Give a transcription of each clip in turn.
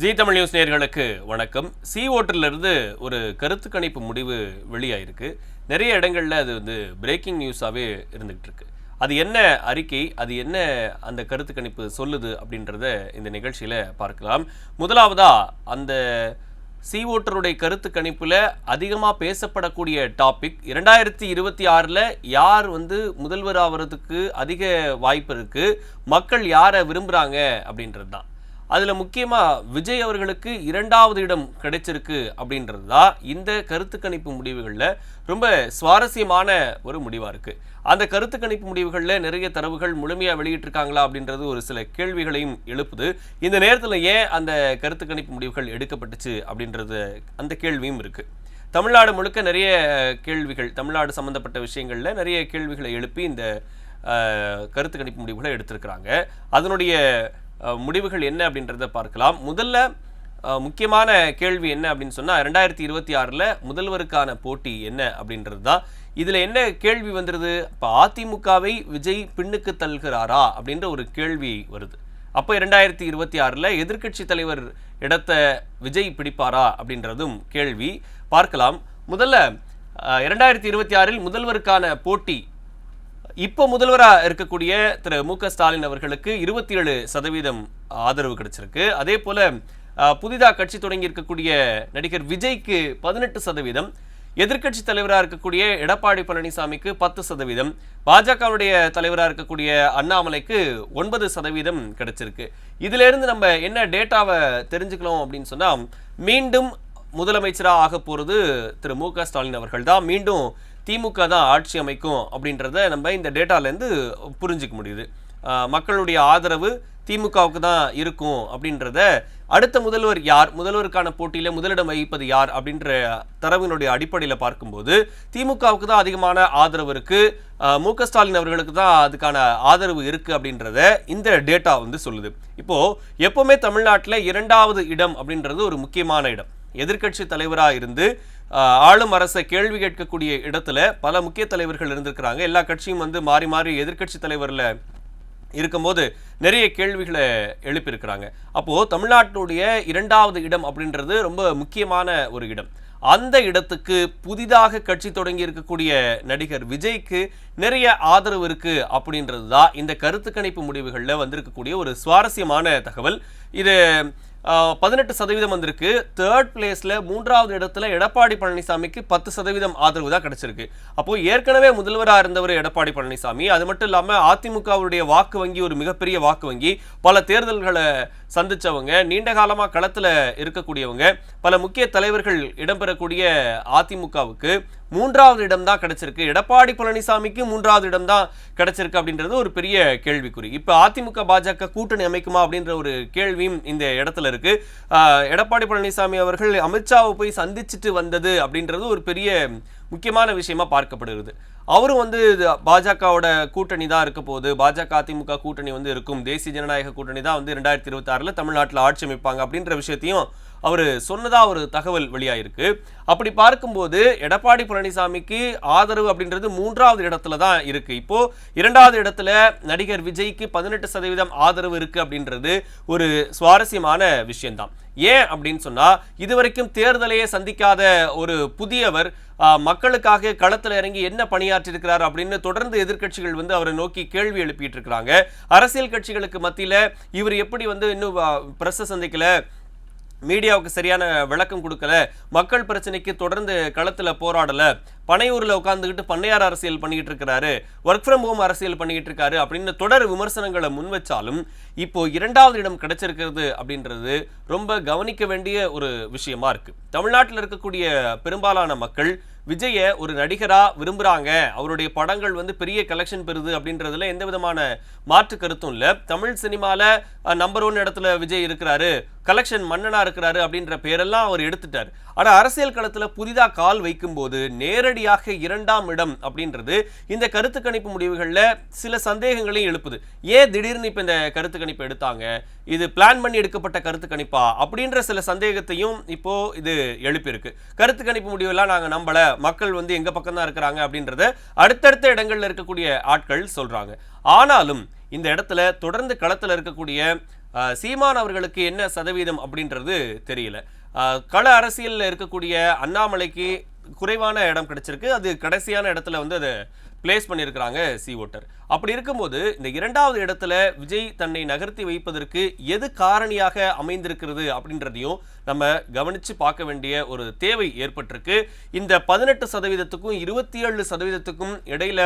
G Tamil news நேயர்களுக்கு வணக்கம். C ஓட்டரிலிருந்து ஒரு கருத்து கணிப்பு முடிவு வெளியாயிருக்கு. நிறைய இடங்கள்ல அது பிரேக்கிங் நியூஸாவே இருந்துகிட்டு இருக்கு. அது என்ன அறிக்கை, அது என்ன அந்த கருத்து கணிப்பு சொல்லுது அப்படின்றத இந்த நிகழ்ச்சியில பார்க்கலாம். முதலாவதா அந்த சி ஓட்டருடைய கருத்து கணிப்புல அதிகமா பேசப்படக்கூடிய டாபிக் 2026ல யார் முதல்வர் ஆவறதுக்கு அதிக வாய்ப்பு இருக்கு, மக்கள் யாரை விரும்புறாங்க அப்படின்றது தான். அதுல முக்கியமா விஜய் அவர்களுக்கு 2வது இடம் கிடைச்சிருக்கு அப்படின்றது தான் இந்த கருத்து கணிப்பு முடிவுகள்ல ரொம்ப சுவாரஸ்யமான ஒரு முடிவா இருக்கு. அந்த கருத்து கணிப்பு முடிவுகள்ல நிறைய தரவுகள் முழுமையா வெளியிட்டிருக்காங்களா அப்படின்றது ஒரு சில கேள்விகளையும் எழுப்புது. இந்த நேரத்துல ஏன் அந்த கருத்து கணிப்பு முடிவுகள் எடுக்கப்பட்டுச்சு அப்படின்றது அந்த கேள்வியும் இருக்கு. தமிழ்நாடு முழுக்க நிறைய கேள்விகள், தமிழ்நாடு சம்பந்தப்பட்ட விஷயங்கள்ல நிறைய கேள்விகளை எழுப்பி இந்த கருத்து கணிப்பு முடிவுகளை எடுத்திருக்கிறாங்க. அதனுடைய முடிவுகள் என்ன அப்படின்றத பார்க்கலாம். முதல்ல முக்கியமான கேள்வி என்ன அப்படின்னு சொன்னா 2026ல முதல்வருக்கான போட்டி என்ன அப்படின்றது தான். இதுல என்ன கேள்வி வந்துருது, இப்ப அதிமுகவை விஜய் பின்னுக்கு தள்ளுகிறாரா அப்படின்ற ஒரு கேள்வி வருது. அப்போ 2026ல எதிர்க்கட்சி தலைவர் இடத்தை விஜய் பிடிப்பாரா அப்படின்றதும் கேள்வி பார்க்கலாம். முதல்ல 2026ல் முதல்வருக்கான போட்டி, இப்போ முதல்வராக இருக்கக்கூடிய திரு மு.க. ஸ்டாலின் அவர்களுக்கு 27% ஆதரவு கிடைச்சிருக்கு. அதே போல புதிதாக கட்சி தொடங்கி இருக்கக்கூடிய நடிகர் விஜய்க்கு 18%, எதிர்க்கட்சி தலைவராக இருக்கக்கூடிய எடப்பாடி பழனிசாமிக்கு 10%, பாஜகவுடைய தலைவராக இருக்கக்கூடிய அண்ணாமலைக்கு 9% கிடைச்சிருக்கு. இதுல இருந்து நம்ம என்ன டேட்டாவை தெரிஞ்சுக்கலாம் அப்படின்னு சொன்னா, மீண்டும் முதலமைச்சராக ஆக போறது திரு மு.க. ஸ்டாலின் அவர்கள் தான், மீண்டும் திமுக தான் ஆட்சி அமைக்கும் அப்படின்றத நம்ம இந்த டேட்டாலேருந்து புரிஞ்சிக்க முடியுது. மக்களுடைய ஆதரவு திமுகவுக்கு தான் இருக்கும் அப்படின்றத, அடுத்த முதல்வர் யார், முதல்வருக்கான போட்டியில் முதலிடம் வகிப்பது யார் அப்படின்ற தரவினுடைய அடிப்படையில் பார்க்கும்போது திமுகவுக்கு தான் அதிகமான ஆதரவு இருக்கு, மு.க. ஸ்டாலின் அவர்களுக்கு தான் அதுக்கான ஆதரவு இருக்கு அப்படின்றத இந்த டேட்டா சொல்லுது. இப்போ எப்பவுமே தமிழ்நாட்டில் 2வது இடம் அப்படின்றது ஒரு முக்கியமான இடம். எதிர்க்கட்சி தலைவராக இருந்து ஆளும் அரசை கேள்வி கேட்கக்கூடிய இடத்துல பல முக்கிய தலைவர்கள் இருந்திருக்கிறாங்க. எல்லா கட்சியும் மாறி மாறி எதிர்க்கட்சி தலைவர்ல இருக்கும்போது நிறைய கேள்விகளை எழுப்பியிருக்கிறாங்க. அப்போ தமிழ்நாட்டினுடைய 2வது இடம் அப்படின்றது ரொம்ப முக்கியமான ஒரு இடம். அந்த இடத்துக்கு புதிதாக கட்சி தொடங்கி இருக்கக்கூடிய நடிகர் விஜய்க்கு நிறைய ஆதரவு இருக்கு அப்படின்றது தான் இந்த கருத்து கணிப்பு முடிவுகளில் வந்திருக்கக்கூடிய ஒரு சுவாரஸ்யமான தகவல். இது 18% வந்திருக்கு. 3rd பிளேஸ்ல 3வது இடத்துல எடப்பாடி பழனிசாமிக்கு 10% ஆதரவு தான் கிடைச்சிருக்கு. அப்போ ஏற்கனவே முதல்வராக இருந்தவர் எடப்பாடி பழனிசாமி, அது மட்டும் இல்லாம அதிமுகவுடைய வாக்கு வங்கி ஒரு மிகப்பெரிய வாக்கு வங்கி, பல தேர்தல்களை சந்திச்சவங்க, நீண்ட காலமா களத்துல இருக்கக்கூடியவங்க, பல முக்கிய தலைவர்கள் இடம்பெறக்கூடிய அதிமுகவுக்கு 3வது இடம் தான் கிடைச்சிருக்கு, எடப்பாடி பழனிசாமிக்கு 3வது இடம் தான் கிடைச்சிருக்கு அப்படின்றது ஒரு பெரிய கேள்விக்குறி. இப்ப அதிமுக பாஜக கூட்டணி அமைக்குமா அப்படின்ற ஒரு கேள்வியும் இந்த இடத்துல இருக்கு. எடப்பாடி பழனிசாமி அவர்கள் அமித்ஷாவை போய் சந்திச்சுட்டு வந்தது அப்படின்றது ஒரு பெரிய முக்கியமான விஷயமா பார்க்கப்படுகிறது. அவரும் பாஜகவோட கூட்டணி தான் இருக்க போகுது, பாஜக அதிமுக கூட்டணி இருக்கும், தேசிய ஜனநாயக கூட்டணி தான் 2026ல தமிழ்நாட்டில் ஆட்சி அமைப்பாங்க அப்படின்ற விஷயத்தையும் அவர் சொன்னதா ஒரு தகவல் வெளியாயிருக்கு. அப்படி பார்க்கும்போது எடப்பாடி பழனிசாமிக்கு ஆதரவு அப்படின்றது 3வது இடத்துல தான் இருக்கு. இப்போ 2வது இடத்துல நடிகர் விஜய்க்கு 18% ஆதரவு இருக்கு அப்படின்றது ஒரு சுவாரஸ்யமான விஷயம்தான். ஏன் அப்படின்னு சொன்னா, இதுவரைக்கும் தேர்தலையே சந்திக்காத ஒரு புதியவர் மக்களுக்காக களத்துல இறங்கி என்ன பணியாற்றிருக்கிறார் அப்படின்னு தொடர்ந்து எதிர்க்கட்சிகள் அவரை நோக்கி கேள்வி எழுப்பிட்டு இருக்கிறாங்க. அரசியல் கட்சிகளுக்கு மத்தியில இவர் எப்படி இன்னும் பிரஸ் சந்திக்கல, மீடியாவுக்கு சரியான விளக்கம் கொடுக்கல, மக்கள் பிரச்சனைக்கு தொடர்ந்து களத்துல போராடல, பனையூர்ல உட்கார்ந்துகிட்டு பண்ணையார் அரசியல் பண்ணிக்கிட்டு இருக்கிறாரு, ஒர்க் ஃப்ரம் ஹோம் அரசியல் பண்ணிக்கிட்டு இருக்காரு அப்படின்னு தொடர் விமர்சனங்களை முன்வச்சாலும் இப்போ 2வது இடம் கிடைச்சிருக்கிறது அப்படின்றது ரொம்ப கவனிக்க வேண்டிய ஒரு விஷயமா இருக்கு. தமிழ்நாட்டில் இருக்கக்கூடிய பெரும்பாலான மக்கள் விஜய ஒரு நடிகரா விரும்புறாங்க, அவருடைய படங்கள் பெரிய கலெக்ஷன் பெறுது அப்படின்றதுல எந்த விதமான மாற்று கருத்தும் இல்ல. தமிழ் சினிமால நம்பர் 1 இடத்துல விஜய் இருக்கிறாரு, கலெக்ஷன் மன்னனா இருக்கிறாரு அப்படின்ற பேரெல்லாம் அவர் எடுத்துட்டார். ஆனா அரசியல் களத்துல புதிதா கால் வைக்கும் போது நேரடியாக 2ஆம் இடம் அப்படின்றது இந்த கருத்து கணிப்பு முடிவுகள்ல சில சந்தேகங்களையும் எழுப்புது. ஏன் திடீர்னு இப்ப இந்த கருத்து கணிப்பு எடுத்தாங்க, இது பிளான் பண்ணி எடுக்கப்பட்ட கருத்து கணிப்பா அப்படின்ற சில சந்தேகத்தையும் இப்போ இது எழுப்பியிருக்கு. கருத்து கணிப்பு முடிவெல்லாம் நாங்க நம்பல, மக்கள் எங்க பக்கம் தான் இருக்கிறாங்க அப்படின்றத அடுத்தடுத்த இடங்கள்ல இருக்கக்கூடிய ஆட்கள் சொல்றாங்க. ஆனாலும் இந்த இடத்துல தொடர்ந்து களத்துல இருக்கக்கூடிய சீமான் அவர்களுக்கு என்ன சதவீதம் அப்படின்றது தெரியல. கள அரசியலில் இருக்கக்கூடிய அண்ணாமலைக்கு குறைவான இடம் கிடைச்சிருக்கு. அது கடைசியான இடத்துல வந்து அதை பிளேஸ் பண்ணியிருக்கிறாங்க சி ஓட்டர். அப்படி இருக்கும்போது இந்த இரண்டாவது இடத்துல விஜய் தன்னை நகர்த்தி வைப்பதற்கு எது காரணியாக அமைந்திருக்கிறது அப்படின்றதையும் நம்ம கவனித்து பார்க்க வேண்டிய ஒரு தேவை ஏற்பட்டிருக்கு. இந்த 18%க்கும் 27%க்கும் இடையில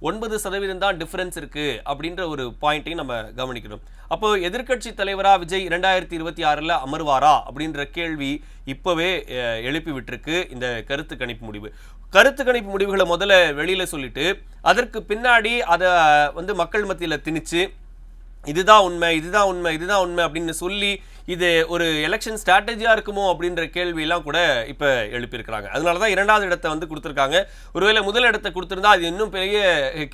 9% தான் டிஃபரன்ஸ் இருக்கு அப்படின்ற ஒரு பாயிண்ட்டையும் நம்ம கவனிக்கணும். அப்போ எதிர்க்கட்சி தலைவரா விஜய் 2026 அமர்வாரா அப்படின்ற கேள்வி இப்பவே எழுப்பி விட்டுருக்கு இந்த கருத்து கணிப்பு முடிவு. கருத்து கணிப்பு முடிவுகளை முதல்ல வெளியில சொல்லிட்டு அதற்கு பின்னாடி அதை வந்து மக்கள் மத்தியில திணிச்சு இதுதான் உண்மை இதுதான் உண்மை இதுதான் உண்மை அப்படின்னு சொல்லி இது ஒரு எலெக்ஷன் ஸ்ட்ராட்டஜியா இருக்குமோ அப்படின்ற கேள்வியெல்லாம் கூட இப்ப எழுப்பியிருக்கிறாங்க. அதனாலதான் இரண்டாவது இடத்தை வந்து கொடுத்திருக்காங்க. ஒருவேளை முதல் இடத்தை கொடுத்திருந்தா அது இன்னும் பெரிய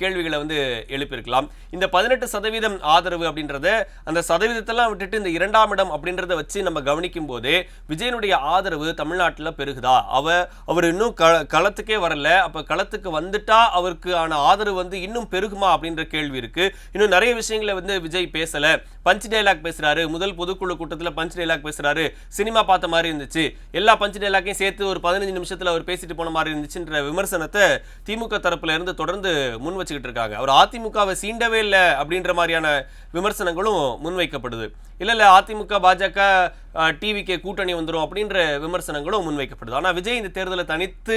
கேள்விகளை வந்து எழுப்பியிருக்கலாம். இந்த 18% ஆதரவு அப்படின்றத அந்த சதவீதத்தெல்லாம் விட்டுட்டு இந்த இரண்டாம் இடம் அப்படின்றத வச்சு நம்ம கவனிக்கும் போதே விஜயனுடைய ஆதரவு தமிழ்நாட்டில் பெருகுதா? அவர் இன்னும் களத்துக்கே வரல. அப்ப களத்துக்கு வந்துட்டா அவருக்கு ஆன ஆதரவு வந்து இன்னும் பெருகுமா அப்படின்ற கேள்வி இருக்கு. இன்னும் நிறைய விஷயங்களை வந்து விஜய் பேசல. பஞ்ச் டைலாக் பேசுறாரு. முதல் பொதுக்குழு கூட்டத்தில் பஞ்ச் டைலாக் பேசுறாரு. சினிமா பார்த்த மாதிரி இருந்துச்சு. எல்லா பஞ்ச் டைலாக்கையும் சேர்த்து ஒரு 15 நிமிஷத்துல அவர் பேசிட்டு போன மாதிரி இருந்துச்சுன்ற விமர்சனத்தை திமுக தரப்புல இருந்து தொடர்ந்து முன் வச்சுக்கிட்டு இருக்காங்க. அவர் அதிமுகவை சீண்டவே இல்லை அப்படின்ற மாதிரியான விமர்சனங்களும் முன்வைக்கப்படுது. இல்ல அதிமுக பாஜக டிவிக்கு கூட்டணி வந்துடும் அப்படின்ற விமர்சனங்களும் முன்வைக்கப்படுது. ஆனா விஜய் இந்த தேர்தலை தனித்து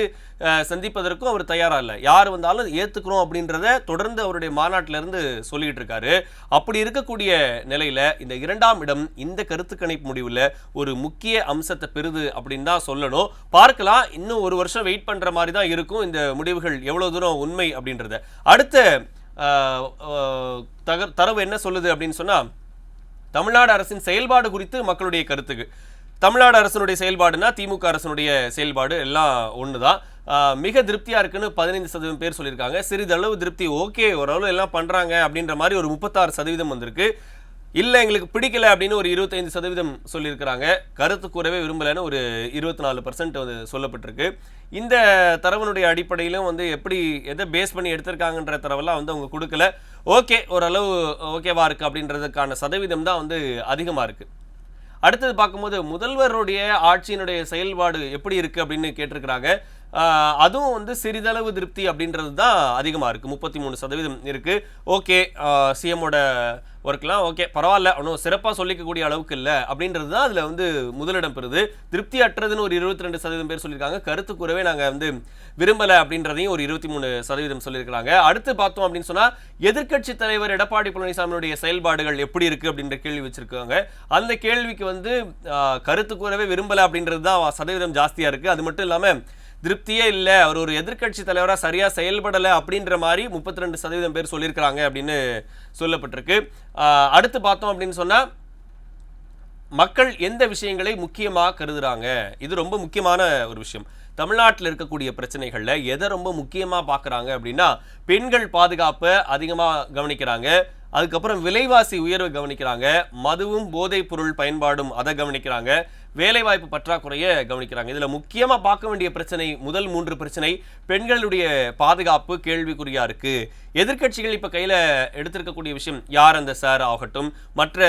சந்திப்பதற்கும் அவர் தயாரா இல்லை. யார் வந்தாலும் ஏத்துக்கிறோம் அப்படின்றத தொடர்ந்து அவருடைய மாநாட்டில இருந்து சொல்லிட்டு இருக்காரு. அப்படி இருக்கக்கூடிய நிலையில இந்த இரண்டாம் இடம் இந்த கருத்து கணிப்பு முடிவுல ஒரு முக்கிய அம்சத்தை பெறுது அப்படின்னு தான் சொல்லணும். பார்க்கலாம், இன்னும் ஒரு வருஷம் வெயிட் பண்ற மாதிரி தான் இருக்கும் இந்த முடிவுகள் எவ்வளவு தூரம் உண்மை அப்படின்றத. அடுத்த தரவு என்ன சொல்லுது அப்படின்னு சொன்னா, தமிழ்நாடு அரசின் செயல்பாடு குறித்து மக்களுடைய கருத்துக்கு. தமிழ்நாடு அரசனுடைய செயல்பாடுனா திமுக அரசனுடைய செயல்பாடு எல்லாம் ஒண்ணுதான். மிக திருப்தியா இருக்குன்னு 15% பேர் சொல்லியிருக்காங்க. சிறிதளவு திருப்தி, ஓகே ஓரளவு எல்லாம் பண்றாங்க அப்படின்ற மாதிரி ஒரு 36% வந்திருக்கு. இல்லை எங்களுக்கு பிடிக்கல அப்படின்னு ஒரு 25% சொல்லியிருக்கிறாங்க. கருத்து கூறவே விரும்பலைன்னு ஒரு 24% வந்து சொல்லப்பட்டிருக்கு. இந்த தரவனுடைய அடிப்படையிலும் வந்து எப்படி எதை பேஸ் பண்ணி எடுத்திருக்காங்கன்ற தரவெல்லாம் வந்து அவங்க கொடுக்கல. ஓகே ஓரளவு ஓகேவா இருக்கு அப்படின்றதுக்கான சதவீதம் தான் வந்து அதிகமாக இருக்கு. அடுத்தது பார்க்கும்போது முதல்வருடைய ஆட்சியினுடைய செயல்பாடு எப்படி இருக்கு அப்படின்னு கேட்டிருக்கிறாங்க. அதுவும் வந்து சிறிதளவு திருப்தி அப்படின்றது தான் அதிகமாக இருக்குது. 33% இருக்குது. ஓகே, சிஎம்மோட ஒர்க்லாம் ஓகே பரவாயில்ல, ஒன்றும் சிறப்பாக சொல்லிக்கக்கூடிய அளவுக்கு இல்லை அப்படின்றது தான் அதில் வந்து முதலிடம் பெறுது. திருப்தி அற்றதுன்னு ஒரு 22% பேர் சொல்லியிருக்காங்க. கருத்து கூறவே நாங்கள் வந்து விரும்பலை அப்படின்றதையும் ஒரு 23% சொல்லியிருக்கிறாங்க. அடுத்து பார்த்தோம் அப்படின்னு சொன்னால் எதிர்க்கட்சி தலைவர் எடப்பாடி பழனிசாமியுடைய செயல்பாடுகள் எப்படி இருக்குது அப்படின்ற கேள்வி வச்சுருக்காங்க. அந்த கேள்விக்கு வந்து கருத்து கூறவே விரும்பலை அப்படின்றது தான் சதவீதம் ஜாஸ்தியாக இருக்குது. அது மட்டும் இல்லாமல் திருப்தியே இல்லை, அவர் ஒரு எதிர்க்கட்சி தலைவராக சரியாக செயல்படலை அப்படின்ற மாதிரி 32% பேர் சொல்லியிருக்கிறாங்க அப்படின்னு சொல்லப்பட்டிருக்கு. அடுத்து பார்த்தோம் அப்படின்னு சொன்னால் மக்கள் எந்த விஷயங்களை முக்கியமாக கருதுறாங்க, இது ரொம்ப முக்கியமான ஒரு விஷயம். தமிழ்நாட்டில் இருக்கக்கூடிய பிரச்சனைகளில் எதை ரொம்ப முக்கியமாக பார்க்குறாங்க அப்படின்னா பெண்கள் பாதுகாப்பை அதிகமாக கவனிக்கிறாங்க. அதுக்கப்புறம் விலைவாசி உயர்வை கவனிக்கிறாங்க. மதுவும் போதைப் பொருள் பயன்பாடும் அதை கவனிக்கிறாங்க. வேலைவாய்ப்பு பற்றாக்குறையை கவனிக்கிறாங்க. இதில் முக்கியமாக பார்க்க வேண்டிய பிரச்சனை, முதல் 3 பிரச்சனை பெண்களுடைய பாதுகாப்பு கேள்விக்குறியா இருக்கு. எதிர்க்கட்சிகள் இப்போ கையில் எடுத்திருக்கக்கூடிய விஷயம், யார் அந்த சார் ஆகட்டும், மற்ற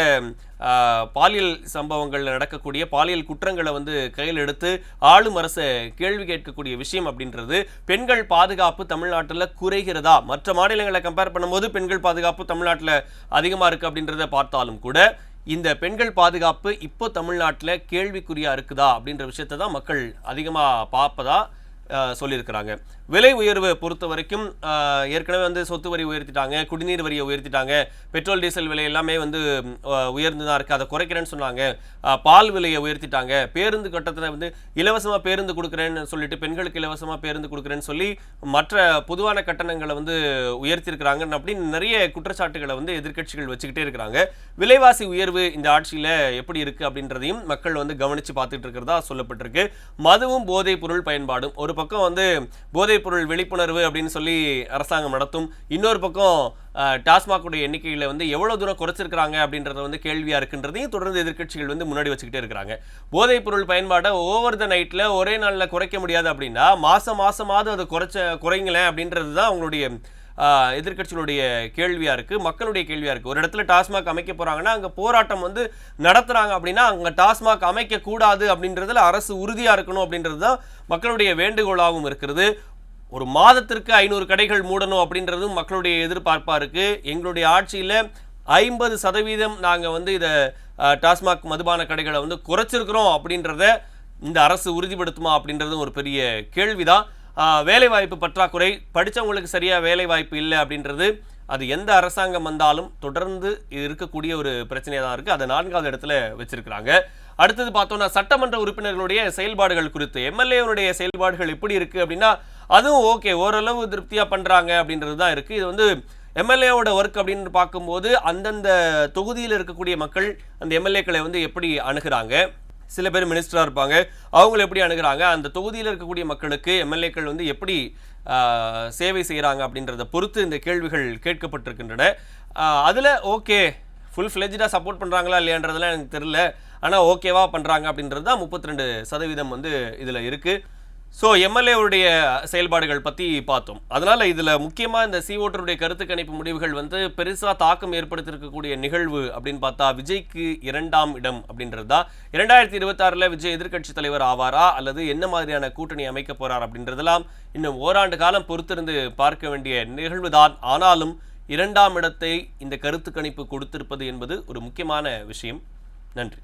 பாலியல் சம்பவங்கள் நடக்கக்கூடிய பாலியல் குற்றங்களை வந்து கையில் எடுத்து ஆளும் அரசை கேள்வி கேட்கக்கூடிய விஷயம் அப்படின்றது பெண்கள் பாதுகாப்பு தமிழ்நாட்டில் குறைகிறதா, மற்ற மாநிலங்களை கம்பேர் பண்ணும்போது பெண்கள் பாதுகாப்பு தமிழ்நாட்டில் அதிகமாக இருக்குது அப்படின்றத பார்த்தாலும் கூட இந்த பெண்கள் பாதுகாப்பு இப்போ தமிழ்நாட்டில் கேள்விக்குறியா இருக்குதா அப்படின்ற விஷயத்தை தான் மக்கள் அதிகமாக பார்ப்பதா சொல்லியிருக்கிறாங்க. விலை உயர்வை பொறுத்த வரைக்கும் ஏற்கனவே வந்து சொத்து வரி உயர்த்திட்டாங்க, குடிநீர் வரியை உயர்த்திட்டாங்க, பெட்ரோல் டீசல் விலை எல்லாமே வந்து உயர்ந்து தான் இருக்குது, அதை குறைக்கிறேன்னு சொன்னாங்க. பால் விலையை உயர்த்திட்டாங்க. பேருந்து கட்டத்தில் வந்து இலவசமாக பேருந்து கொடுக்குறேன்னு சொல்லிட்டு பெண்களுக்கு இலவசமாக பேருந்து கொடுக்குறேன்னு சொல்லி மற்ற பொதுவான கட்டணங்களை வந்து உயர்த்திருக்கிறாங்க அப்படின்னு நிறைய குற்றச்சாட்டுகளை வந்து எதிர்க்கட்சிகள் வச்சுக்கிட்டே இருக்கிறாங்க. விலைவாசி உயர்வு இந்த ஆட்சியில் எப்படி இருக்குது அப்படின்றதையும் மக்கள் வந்து கவனித்து பார்த்துட்டு இருக்கிறதா சொல்லப்பட்டிருக்கு. மதுவும் போதைப் பொருள் பயன்பாடும், ஒரு பக்கம் வந்து போதைப் பொருள் விழிப்புணர்வு அப்படின்னு சொல்லி அரசாங்கம் நடத்தும், இன்னொரு பக்கம் டாஸ்மாகுடைய எண்ணிக்கையில் வந்து எவ்வளவு தூரம் குறைச்சிருக்கிறாங்க அப்படின்றத வந்து கேள்வியா இருக்குன்றதையும் தொடர்ந்து எதிர்க்கட்சிகள் வந்து முன்னாடி வச்சுக்கிட்டே இருக்கிறாங்க. போதைப் பொருள் பயன்பாடை ஓவர் த நைட்ல ஒரே நாளில் குறைக்க முடியாது அப்படின்னா மாசமாவது அதை குறைங்களேன் அப்படின்றது தான் அவங்களுடைய எதிர்க்கட்சிகளுடைய கேள்வியாக இருக்குது, மக்களுடைய கேள்வியாக இருக்குது. ஒரு இடத்துல டாஸ்மாக் அமைக்க போகிறாங்கன்னா அங்கே போராட்டம் வந்து நடத்துகிறாங்க அப்படின்னா அங்கே டாஸ்மாக் அமைக்கக்கூடாது அப்படின்றதுல அரசு உறுதியாக இருக்கணும் அப்படின்றது தான் மக்களுடைய வேண்டுகோளாகவும் இருக்கிறது. ஒரு மாதத்திற்கு 500 கடைகள் மூடணும் அப்படின்றதும் மக்களுடைய எதிர்பார்ப்பாக இருக்குது. எங்களுடைய ஆட்சியில் 50% நாங்கள் வந்து இதை டாஸ்மாக் மதுபான கடைகளை வந்து குறைச்சிருக்கிறோம் அப்படின்றத இந்த அரசு உறுதிப்படுத்துமா அப்படின்றதும் ஒரு பெரிய கேள்விதான். வேலைவாய்ப்பு பற்றாக்குறை, படித்தவங்களுக்கு சரியாக வேலைவாய்ப்பு இல்லை அப்படின்றது அது எந்த அரசாங்கம் வந்தாலும் தொடர்ந்து இருக்கக்கூடிய ஒரு பிரச்சனையாக தான் இருக்குது. அதை 4வது இடத்துல வச்சிருக்கிறாங்க. அடுத்தது பார்த்தோம்னா சட்டமன்ற உறுப்பினர்களுடைய செயல்பாடுகள் குறித்து, எம்எல்ஏனுடைய செயல்பாடுகள் எப்படி இருக்குது அப்படின்னா அதுவும் ஓகே, ஓரளவு திருப்தியாக பண்ணுறாங்க அப்படின்றது தான் இருக்குது. இது வந்து எம்எல்ஏவோட ஒர்க் அப்படின்னு பார்க்கும்போது அந்தந்த தொகுதியில் இருக்கக்கூடிய மக்கள் அந்த எம்எல்ஏக்களை வந்து எப்படி அணுகிறாங்க, சில பேர் மினிஸ்டராக இருப்பாங்க, அவங்கள எப்படி அணுகிறாங்க, அந்த தொகுதியில் இருக்கக்கூடிய மக்களுக்கு எம்எல்ஏக்கள் வந்து எப்படி சேவை செய்கிறாங்க அப்படின்றத பொறுத்து இந்த கேள்விகள் கேட்கப்பட்டிருக்கின்றன. அதில் ஓகே ஃபுல் ஃப்ளெஜ்டாக சப்போர்ட் பண்ணுறாங்களா இல்லையான்றதெல்லாம் எனக்கு தெரியல, ஆனால் ஓகேவா பண்ணுறாங்க அப்படின்றது தான் 32% வந்து இதில் இருக்குது. ஸோ எம்எல்ஏவுடைய செயல்பாடுகள் பற்றி பார்த்தோம். அதனால் இதில் முக்கியமாக இந்த சி ஓட்டருடைய கருத்து கணிப்பு முடிவுகள் வந்து பெருசாக தாக்கம் ஏற்படுத்தியிருக்கக்கூடிய நிகழ்வு அப்படின்னு பார்த்தா விஜய்க்கு 2ஆம் இடம் அப்படின்றது தான். 2026 விஜய் எதிர்க்கட்சி தலைவர் ஆவாரா அல்லது என்ன மாதிரியான கூட்டணி அமைக்க போறார் அப்படின்றதெல்லாம் இன்னும் ஓராண்டு காலம் பொறுத்திருந்து பார்க்க வேண்டிய நிகழ்வு தான். ஆனாலும் 2ஆம் இடத்தை இந்த கருத்து கணிப்பு கொடுத்திருப்பது என்பது ஒரு முக்கியமான விஷயம். நன்றி.